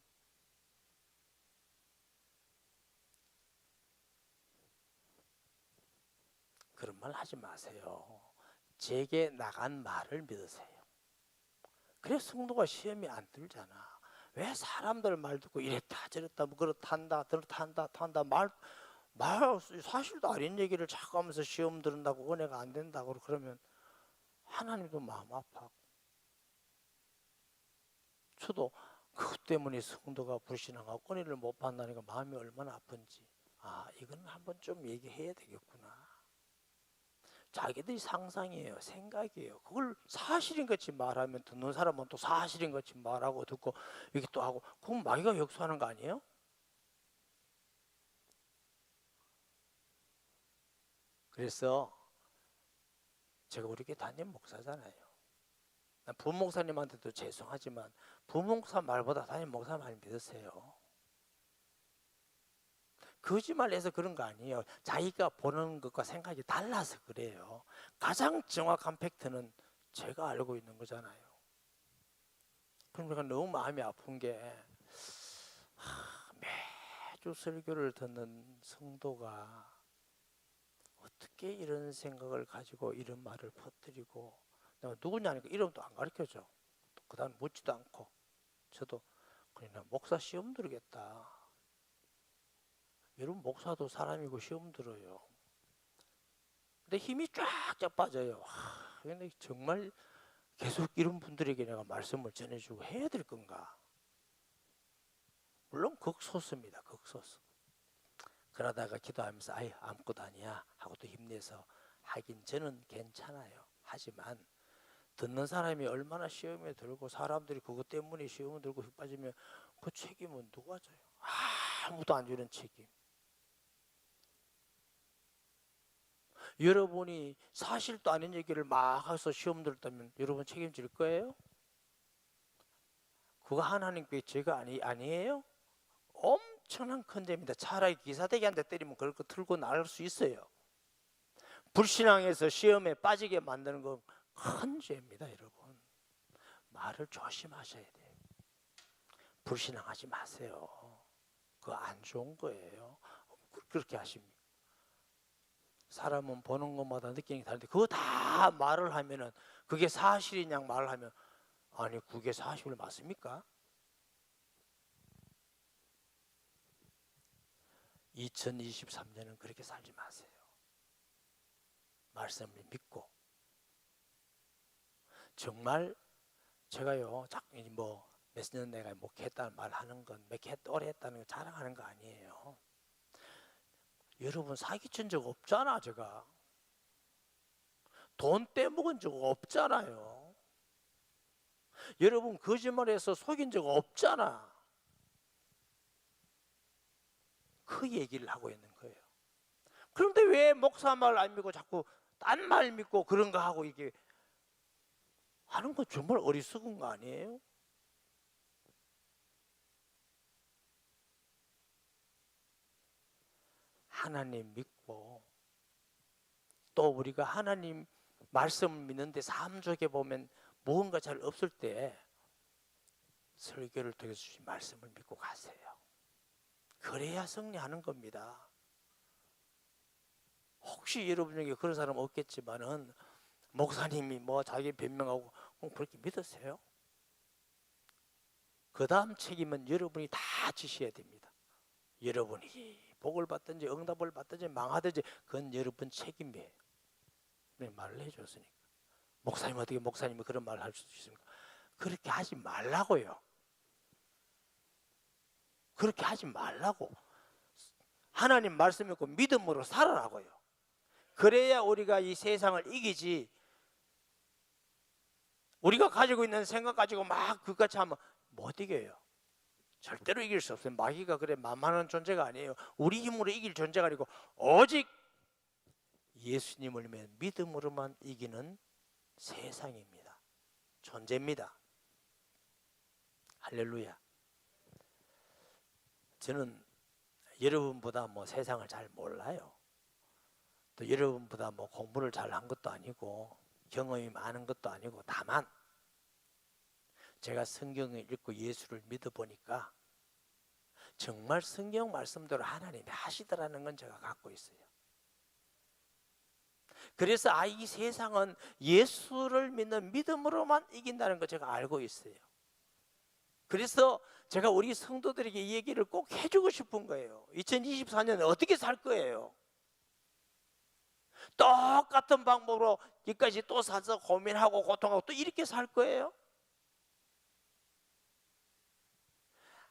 그런 말 하지 마세요. 제게 나간 말을 믿으세요. 그래서 성도가 시험이 안 들잖아. 왜 사람들 말 듣고 이랬다 저랬다 뭐 그렇단다 저렇단다 말 사실도 아닌 얘기를 자꾸 하면서 시험 들은다고 은혜가 안 된다고 그러면 하나님도 마음 아파하고, 저도 그것 때문에 성도가 불신앙하고 은혜를 못 받는다니까 마음이 얼마나 아픈지, 이건 한번 좀 얘기해야 되겠구나. 자기들이 상상이에요, 생각이에요. 그걸 사실인 같이 말하면 듣는 사람은 또 사실인 같이 말하고 듣고 이렇게 또 하고, 그럼 마귀가 역수하는 거 아니에요? 그래서 제가 우리 교회 담임 목사잖아요. 난 부목사님한테도 죄송하지만 부목사 말보다 담임 목사 말 믿으세요. 거짓말해서 그런 거 아니에요. 자기가 보는 것과 생각이 달라서 그래요. 가장 정확한 팩트는 제가 알고 있는 거잖아요. 그러니까 너무 마음이 아픈 게 매주 설교를 듣는 성도가 어떻게 이런 생각을 가지고 이런 말을 퍼뜨리고, 내가 누구냐니까 이름도 안 가르쳐줘. 그 다음 묻지도 않고. 저도 그냥 목사 시험 들겠다. 여러분 목사도 사람이고 시험 들어요. 근데 힘이 쫙쫙 빠져요. 근데 정말 계속 이런 분들에게 내가 말씀을 전해주고 해야 될 건가? 물론 극소수입니다. 극소수. 그러다가 기도하면서 아무것도 아니야 하고 또 힘내서 하긴 저는 괜찮아요. 하지만 듣는 사람이 얼마나 시험에 들고 사람들이 그것 때문에 시험에 들고 휙 빠지면 그 책임은 누가 져요? 아무도 안 주는 책임. 여러분이 사실도 아닌 얘기를 막 해서 시험 들었다면 여러분 책임질 거예요? 그거 하나님께 죄가 아니에요? 엄청난 큰 죄입니다. 차라리 기사대기한테 때리면 그걸 틀고 나갈 수 있어요. 불신앙에서 시험에 빠지게 만드는 건 큰 죄입니다, 여러분. 말을 조심하셔야 돼요. 불신앙하지 마세요. 그거 안 좋은 거예요. 그렇게 하십니까? 사람은 보는 것마다 느끼는 게 다른데 그거 다 말을 하면은 그게 사실이냐 말을 하면, 아니 그게 사실 맞습니까? 2023년은 그렇게 살지 마세요. 말씀을 믿고. 정말 제가요 뭐 몇 년 내가 목회했다는 말 하는 건 몇 개 오래 했다는 거 자랑하는 거 아니에요. 여러분 사기친 적 없잖아. 제가 돈 떼먹은 적 없잖아요. 여러분 거짓말해서 속인 적 없잖아. 그 얘기를 하고 있는 거예요. 그런데 왜 목사 말 안 믿고 자꾸 딴 말 믿고 그런 거 하고 이게 하는 거 정말 어리석은 거 아니에요? 하나님 믿고, 또 우리가 하나님 말씀을 믿는데 삶 속에 보면 무언가 잘 없을 때 설교를 통해서 주신 말씀을 믿고 가세요. 그래야 승리하는 겁니다. 혹시 여러분 중에 그런 사람 없겠지만은 목사님이 뭐 자기 변명하고 그럼 그렇게 믿으세요? 그 다음 책임은 여러분이 다 지셔야 됩니다. 여러분이 복을 받든지 응답을 받든지 망하든지 그건 여러분 책임이에요. 말을 해줬으니까. 목사님 어떻게 목사님이 그런 말을 할 수 있습니까? 그렇게 하지 말라고요. 그렇게 하지 말라고. 하나님 말씀 믿고 믿음으로 살아라고요. 그래야 우리가 이 세상을 이기지. 우리가 가지고 있는 생각 가지고 막 그같이 하면 못 이겨요. 절대로 이길 수 없어요. 마귀가 그래 만만한 존재가 아니에요. 우리 힘으로 이길 존재가 아니고 오직 예수님을 믿음으로만 이기는 세상입니다. 존재입니다. 할렐루야. 저는 여러분보다 세상을 잘 몰라요. 또 여러분보다 공부를 잘한 것도 아니고 경험이 많은 것도 아니고, 다만 제가 성경을 읽고 예수를 믿어보니까 정말 성경 말씀대로 하나님이 하시더라는 건 제가 갖고 있어요. 그래서 이 세상은 예수를 믿는 믿음으로만 이긴다는 거 제가 알고 있어요. 그래서 제가 우리 성도들에게 이 얘기를 꼭 해주고 싶은 거예요. 2024년에 어떻게 살 거예요? 똑같은 방법으로 여기까지 또 사서 고민하고 고통하고 또 이렇게 살 거예요?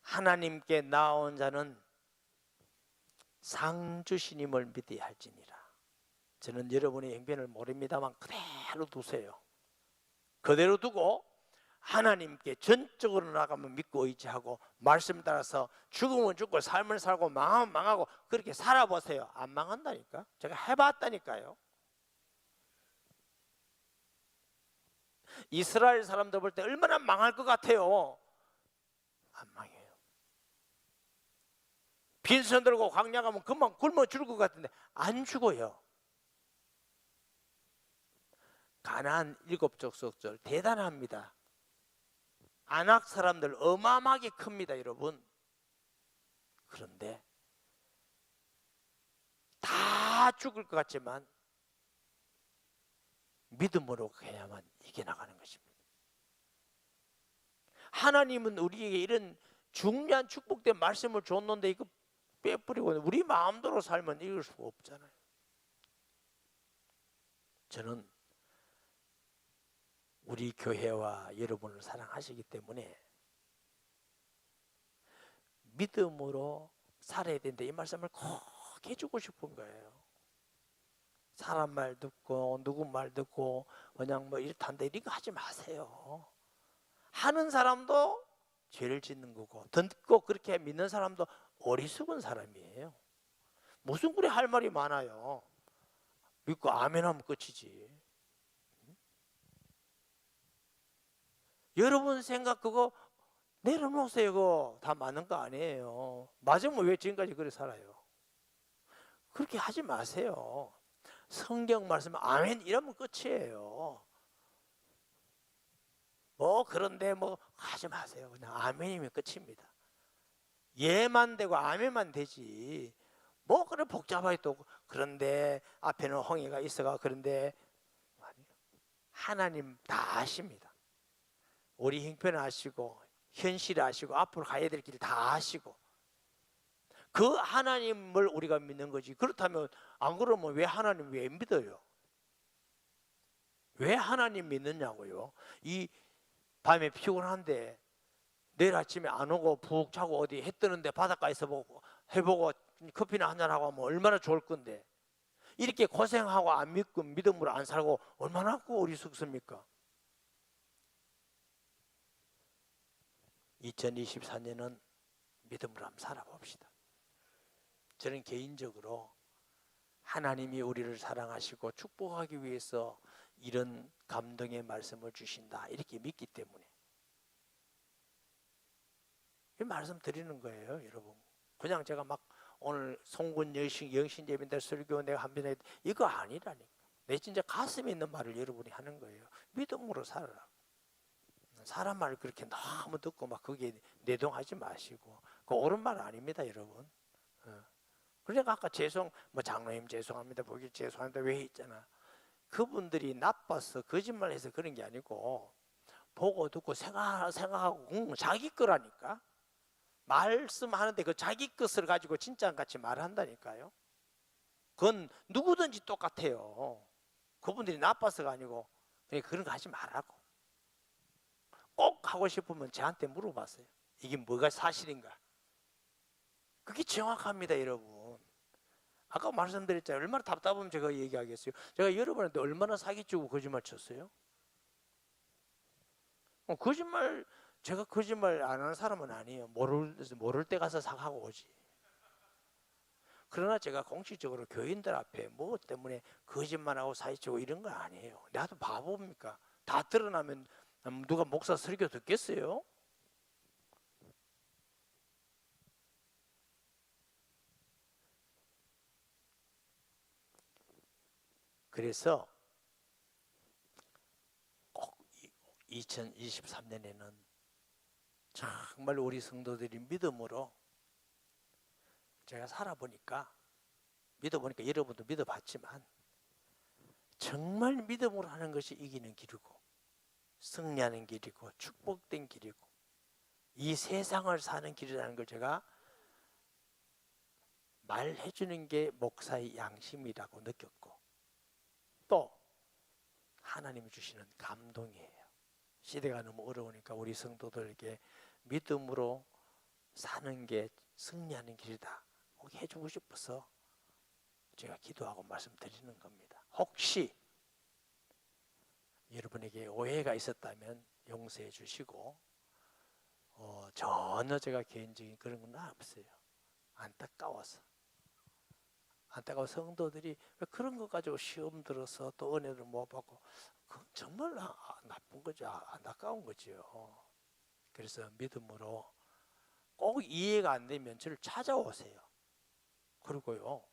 하나님께 나온 자는 상 주시님을 믿어야 할지니라. 저는 여러분의 행편을 모릅니다만 그대로 두세요. 그대로 두고 하나님께 전적으로 나가면 믿고 의지하고 말씀 따라서 죽으면 죽고 삶을 살고 망하면 망하고 그렇게 살아보세요. 안 망한다니까. 제가 해봤다니까요. 이스라엘 사람들 볼 때 얼마나 망할 것 같아요. 안 망해요. 빈손 들고 광야 가면 금방 굶어 죽을 것 같은데 안 죽어요. 가나안 7 족속들 대단합니다. 아낙 사람들 어마어마하게 큽니다, 여러분. 그런데 다 죽을 것 같지만 믿음으로 가야만 이겨나가는 것입니다. 하나님은 우리에게 이런 중요한 축복된 말씀을 줬는데 이거 빼버리고 우리 마음대로 살면 이길 수가 없잖아요. 저는 우리 교회와 여러분을 사랑하시기 때문에 믿음으로 살아야 된다, 이 말씀을 꼭 해주고 싶은 거예요. 사람 말 듣고 누구 말 듣고 그냥 이렇단다 이거 하지 마세요. 하는 사람도 죄를 짓는 거고 듣고 그렇게 믿는 사람도 어리석은 사람이에요. 무슨 그리 할 말이 많아요. 믿고 아멘하면 끝이지. 여러분 생각 그거 내려놓으세요. 그거 다 맞는 거 아니에요. 맞으면 왜 지금까지 그렇게 살아요? 그렇게 하지 마세요. 성경 말씀 아멘 이러면 끝이에요. 그런데 하지 마세요. 그냥 아멘이면 끝입니다. 예만 되고 아멘만 되지 그래 복잡하게 또 그런데 앞에는 홍해가 있어가 그런데 하나님 다 아십니다. 우리 형편 아시고 현실 아시고 앞으로 가야 될 길 다 아시고 그 하나님을 우리가 믿는 거지. 그렇다면 안 그러면 왜 하나님 왜 믿어요? 왜 하나님 믿느냐고요? 이 밤에 피곤한데 내일 아침에 안 오고 푹 자고 어디 해 뜨는데 바닷가에서 해보고 커피나 한잔하고 하면 얼마나 좋을 건데 이렇게 고생하고 안 믿고 믿음으로 안 살고 얼마나 어리석습니까? 2024년은 믿음으로 한번 살아봅시다. 저는 개인적으로 하나님이 우리를 사랑하시고 축복하기 위해서 이런 감동의 말씀을 주신다 이렇게 믿기 때문에 이 말씀 드리는 거예요, 여러분. 그냥 제가 오늘 송군 영신제민들 설교 내가 한번 해 이거 아니라니까. 내 진짜 가슴에 있는 말을 여러분이 하는 거예요. 믿음으로 살아라. 사람 말 그렇게 너무 듣고 거기에 내동하지 마시고 그 옳은 말 아닙니다, 여러분. 그러니까 아까 장로님 죄송합니다, 보기 죄송합니다 왜 있잖아. 그분들이 나빠서 거짓말해서 그런 게 아니고 보고 듣고 생각하고 자기 거라니까. 말씀하는데 그 자기 것을 가지고 진짜같이 말한다니까요. 그건 누구든지 똑같아요. 그분들이 나빠서가 아니고 그런 거 하지 말라고. 꼭 하고 싶으면 저한테 물어봤어요. 이게 뭐가 사실인가? 그게 정확합니다, 여러분. 아까 말씀드렸잖아요. 얼마나 답답하면 제가 얘기하겠어요. 제가 여러분한테 얼마나 사기치고 거짓말 쳤어요? 거짓말, 제가 거짓말 안 하는 사람은 아니에요. 모를 때 가서 사가고 오지. 그러나 제가 공식적으로 교인들 앞에 뭐 때문에 거짓말하고 사기치고 이런 거 아니에요. 나도 바보입니까? 다 드러나면 누가 목사 설교 듣겠어요? 그래서 꼭 2023년에는 정말 우리 성도들이 믿음으로, 제가 살아보니까 믿어보니까 여러분도 믿어봤지만 정말 믿음으로 하는 것이 이기는 길이고 승리하는 길이고 축복된 길이고 이 세상을 사는 길이라는 걸 제가 말해주는 게 목사의 양심이라고 느꼈고, 또 하나님이 주시는 감동이에요. 시대가 너무 어려우니까 우리 성도들에게 믿음으로 사는 게 승리하는 길이다 꼭 해주고 싶어서 제가 기도하고 말씀드리는 겁니다. 혹시 여러분에게 오해가 있었다면 용서해 주시고, 전혀 제가 개인적인 그런 건 없어요. 안타까워서 성도들이 왜 그런 것 가지고 시험 들어서 또 은혜를 못 받고, 그건 정말 나쁜 거죠. 안타까운 거죠. 그래서 믿음으로 꼭 이해가 안 되면 저를 찾아오세요. 그리고요,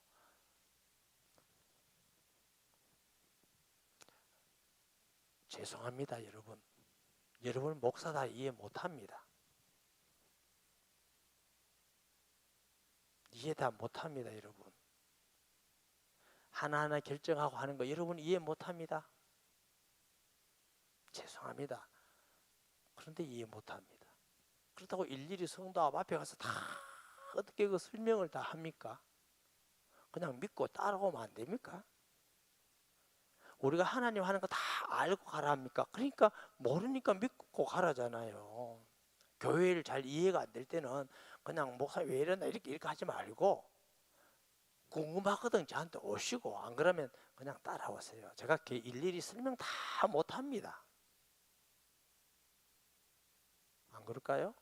죄송합니다, 여러분. 여러분 목사 다 이해 못합니다. 이해 다 못합니다, 여러분. 하나하나 결정하고 하는 거 여러분 이해 못합니다. 죄송합니다. 그런데 이해 못합니다. 그렇다고 일일이 성도 앞에 가서 다 어떻게 그 설명을 다 합니까? 그냥 믿고 따라오면 안 됩니까? 우리가 하나님 하는 거 다 알고 가라 합니까? 그러니까 모르니까 믿고 가라잖아요. 교회를 잘 이해가 안 될 때는 그냥 목사 왜 이러나 이렇게 하지 말고, 궁금하거든 저한테 오시고, 안 그러면 그냥 따라오세요. 제가 일일이 설명 다 못합니다. 안 그럴까요?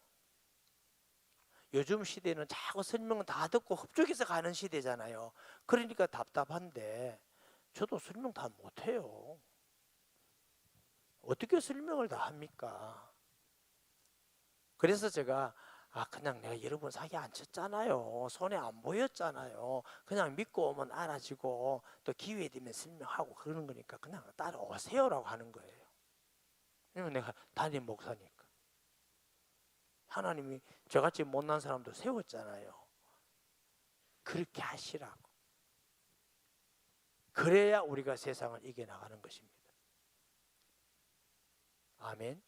요즘 시대는 자꾸 설명 다 듣고 흡족해서 가는 시대잖아요. 그러니까 답답한데 저도 설명 다 못해요. 어떻게 설명을 다 합니까? 그래서 제가 그냥 내가 여러분 사기 안 쳤잖아요. 손에 안 보였잖아요. 그냥 믿고 오면 알아지고 또 기회 되면 설명하고 그러는 거니까 그냥 따라오세요라고 하는 거예요. 왜냐면 내가 담임 목사니까. 하나님이 저같이 못난 사람도 세웠잖아요. 그렇게 하시라고. 그래야 우리가 세상을 이겨나가는 것입니다. 아멘.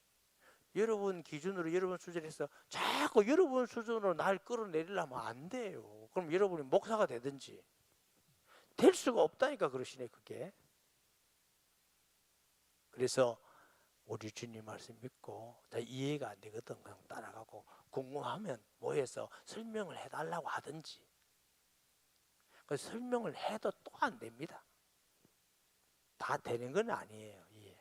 여러분 기준으로, 여러분 수준에서 자꾸 여러분 수준으로 날 끌어내리려면 안 돼요. 그럼 여러분이 목사가 되든지 될 수가 없다니까 그러시네 그게. 그래서 우리 주님 말씀 믿고 다 이해가 안 되거든 그냥 따라가고, 궁금하면 모여서 설명을 해달라고 하든지. 그 설명을 해도 또 안 됩니다. 다 되는 건 아니에요. 예.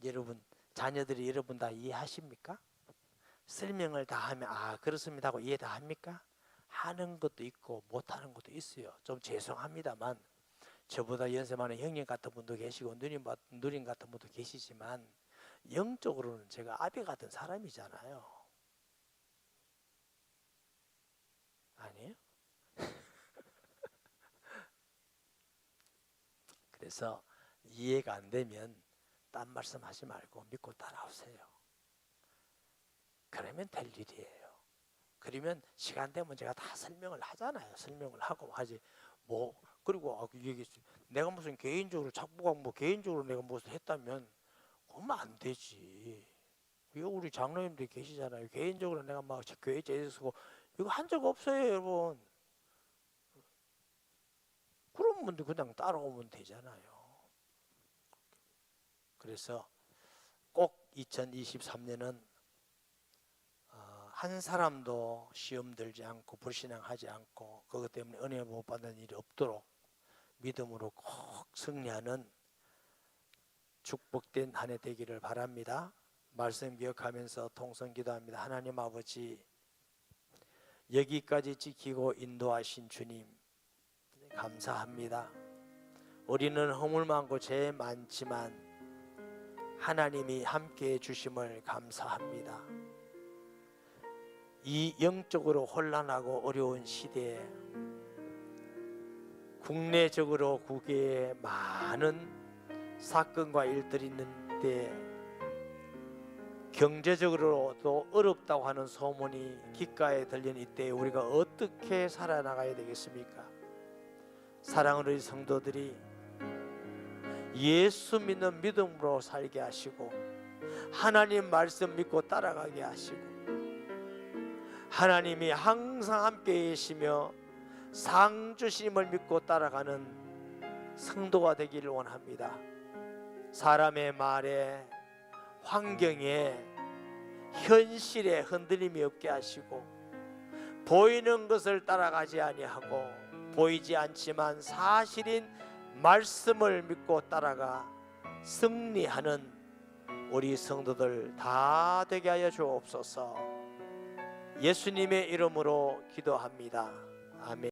여러분 자녀들이 여러분 다 이해하십니까? 설명을 다 하면 그렇습니다 하고 이해 다 합니까? 하는 것도 있고 못하는 것도 있어요. 좀 죄송합니다만 저보다 연세 많은 형님 같은 분도 계시고 누님 같은 분도 계시지만 영적으로는 제가 아비 같은 사람이잖아요. 아니에요? 그래서 이해가 안 되면 딴 말씀하지 말고 믿고 따라오세요. 그러면 될 일이에요. 그러면 시간 되면 제가 다 설명을 하잖아요. 설명을 하고 하지 뭐 그리고 이게 내가 무슨 개인적으로 작곡하고 뭐 개인적으로 내가 무엇을 했다면 그러면 안 되지. 이거 우리 장로님들이 계시잖아요. 개인적으로 내가 막 교회 제일 쓰고 이거 한 적 없어요, 여러분. 그런 분들 그냥 따라오면 되잖아요. 그래서 꼭 2023년은 한 사람도 시험 들지 않고 불신앙하지 않고 그것 때문에 은혜 못 받는 일이 없도록 믿음으로 꼭 승리하는 축복된 한 해 되기를 바랍니다. 말씀 기억하면서 통성 기도합니다. 하나님 아버지, 여기까지 지키고 인도하신 주님 감사합니다. 우리는 허물 많고 죄 많지만 하나님이 함께해 주심을 감사합니다. 이 영적으로 혼란하고 어려운 시대에 국내적으로 국외에 많은 사건과 일들이 있는데 경제적으로도 어렵다고 하는 소문이 귓가에 들리는 이때에 우리가 어떻게 살아나가야 되겠습니까? 사랑하는 우리 성도들이 예수 믿는 믿음으로 살게 하시고 하나님 말씀 믿고 따라가게 하시고 하나님이 항상 함께 계시며 상 주심을 믿고 따라가는 성도가 되기를 원합니다. 사람의 말에 환경에 현실에 흔들림이 없게 하시고 보이는 것을 따라가지 아니하고 보이지 않지만 사실인 말씀을 믿고 따라가 승리하는 우리 성도들 다 되게 하여 주옵소서. 예수님의 이름으로 기도합니다. 아멘.